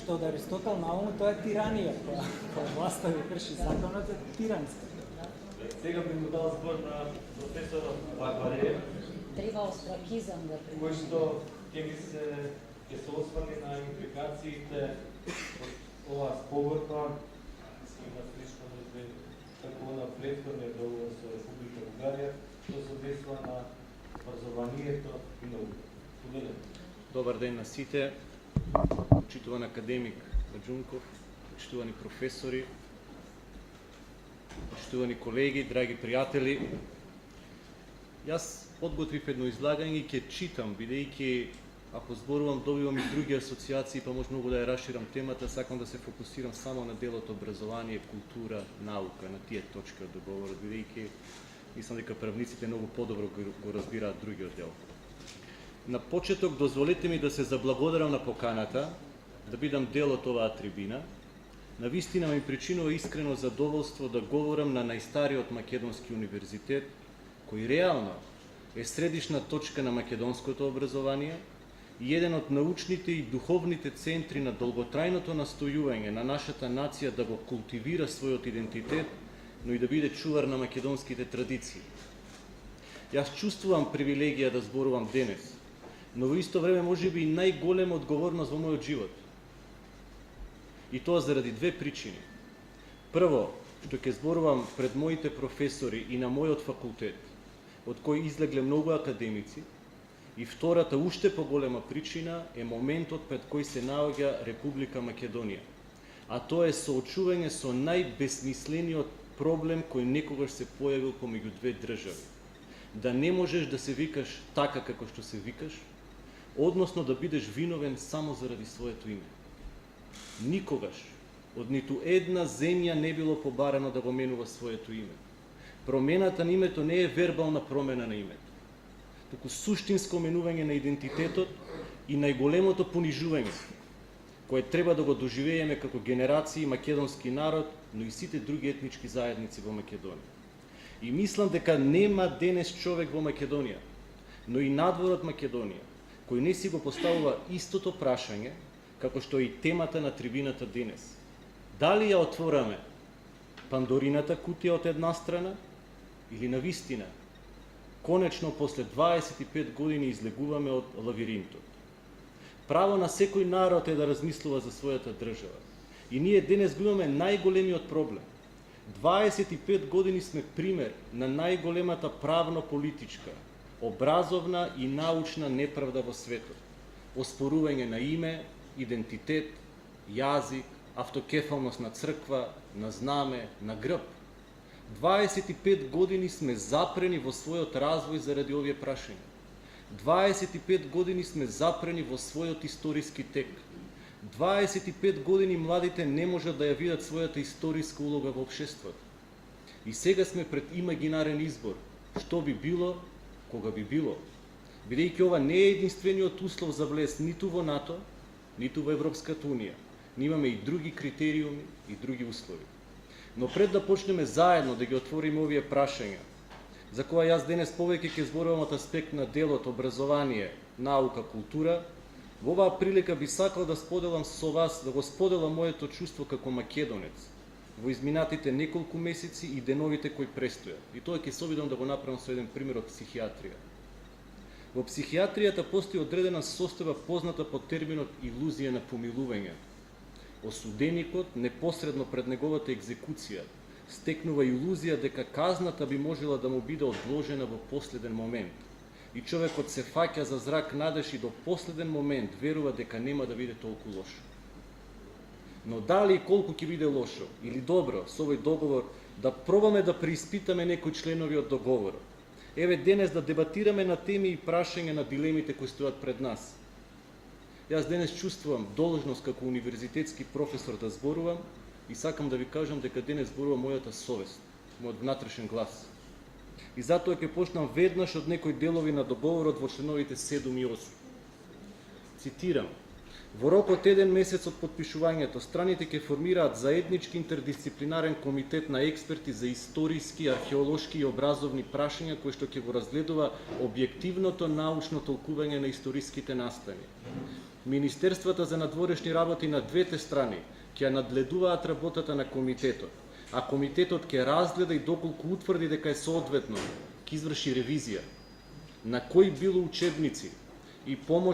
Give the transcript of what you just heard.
што од Аристотел науму тоа е тиранија, која власта ја крши законот е тиранска. Сега би му дал збор на професорот Барбаре, Треба остракизам да кој што ќе се осврне на импликациите од оваа спогодба, има слично како на претходниот договор со Република Бугарија, што се однесува на образованието и науката. Добар ден на сите, почитуван академик Аџунков, почитувани професори, почитувани колеги, драги пријатели. Јас подготвив едно излагање и ќе читам, бидејќи ако зборувам, добивам и други асоциации, па може многу да ја расширам темата, сакам да се фокусирам само на делот образование, култура, наука, на тие точки од договорот, бидејќи мислам дека правниците многу подобро го разбираат другиот дел. На почеток дозволете ми да се заблагодарам на поканата, да бидам дел од оваа трибина. Навистина ми причинува искрено задоволство да говорам на најстариот македонски универзитет, кој реално е средишна точка на македонското образование и еден од научните и духовните центри на долготрајното настојување на нашата нација да го култивира својот идентитет, но и да биде чувар на македонските традиции. Јас чувствувам привилегија да зборувам денес, но во исто време можеби и најголема одговорност во мојот живот. И тоа заради две причини. Прво, што ќе зборувам пред моите професори и на мојот факултет, од кој излегле многу академици, и втората, уште поголема причина е моментот пред кој се наоѓа Република Македонија. А тоа е соочување со најбесмислениот проблем кој некогаш се појавил помеѓу две држави. Да не можеш да се викаш така како што се викаш, односно да бидеш виновен само заради своето име. Никогаш од ниту една земја не било побарано да го менува своето име. Промената на името не е вербална промена на името, туку суштинско менување на идентитетот и најголемото понижување, кое треба да го доживееме како генерации македонски народ, но и сите други етнички заедници во Македонија. И мислам дека нема денес човек во Македонија, но и надвор од Македонија, кој не си го поставува истото прашање, како што е и темата на трибината денес. Дали ја отвораме Пандорината кутија од една страна, или навистина, конечно после 25 години излегуваме од лавиринтот. Право на секој народ е да размислува за својата држава. И ние денес го имаме најголемиот проблем. 25 години сме пример на најголемата правно-политичка, образовна и научна неправда во светот. Оспорување на име, идентитет, јазик, автокефалност на црква, на знаме, на грб. 25 години сме запрени во својот развој заради овие прашања. 25 години сме запрени во својот историски тек. 25 години младите не можат да ја видат својата историска улога во општеството. И сега сме пред имагинарен избор. Што би било, кога би било. Бидејќи ова не е единствениот услов за влез ниту во НАТО, ниту во Европската Унија. Ние имаме и други критериуми и други услови. Но пред да почнеме заедно да ги отвориме овие прашања, за која јас денес повеќе ќе зборувам од аспект на делот образование, наука, култура, во оваа прилика би сакал да споделам со вас, да го споделам моето чувство како македонец во изминатите неколку месеци и деновите кои престојат. И тоа ќе се обидам да го направам со еден пример од психијатрија. Во психијатријата постои одредена состојба позната под терминот илузија на помилување. Осуденикот, непосредно пред неговата екзекуција, стекнува илузија дека казната би можела да му биде одложена во последен момент. И човекот се фаќа за зрак надеж и до последен момент верува дека нема да биде толку лошо. Но дали и колку ќе биде лошо или добро со овој договор, да пробаме да преиспитаме некои членови од договорот. Еве денес да дебатираме на теми и прашања на дилемите кои стојат пред нас. Јас денес чувствувам должност како универзитетски професор да зборувам и сакам да ви кажам дека денес зборува мојата совест, мојот внатрешен глас. И затоа ќе почнам веднаш од некои делови на договорот во членовите 7 и 8. Цитирам: во рок од 1 месец од подпишувањето, страните ќе формираат заеднички интердисциплинарен комитет на експерти за историски, археолошки и образовни прашања кои што ќе го разгледува објективното научно толкување на историските настани. Министерствата за надворешни работи на двете страни ќе надледуваат работата на комитетот, а комитетот ќе разгледа и доколку утврди дека е соодветно, ќе изврши ревизија на кои било учебници и помош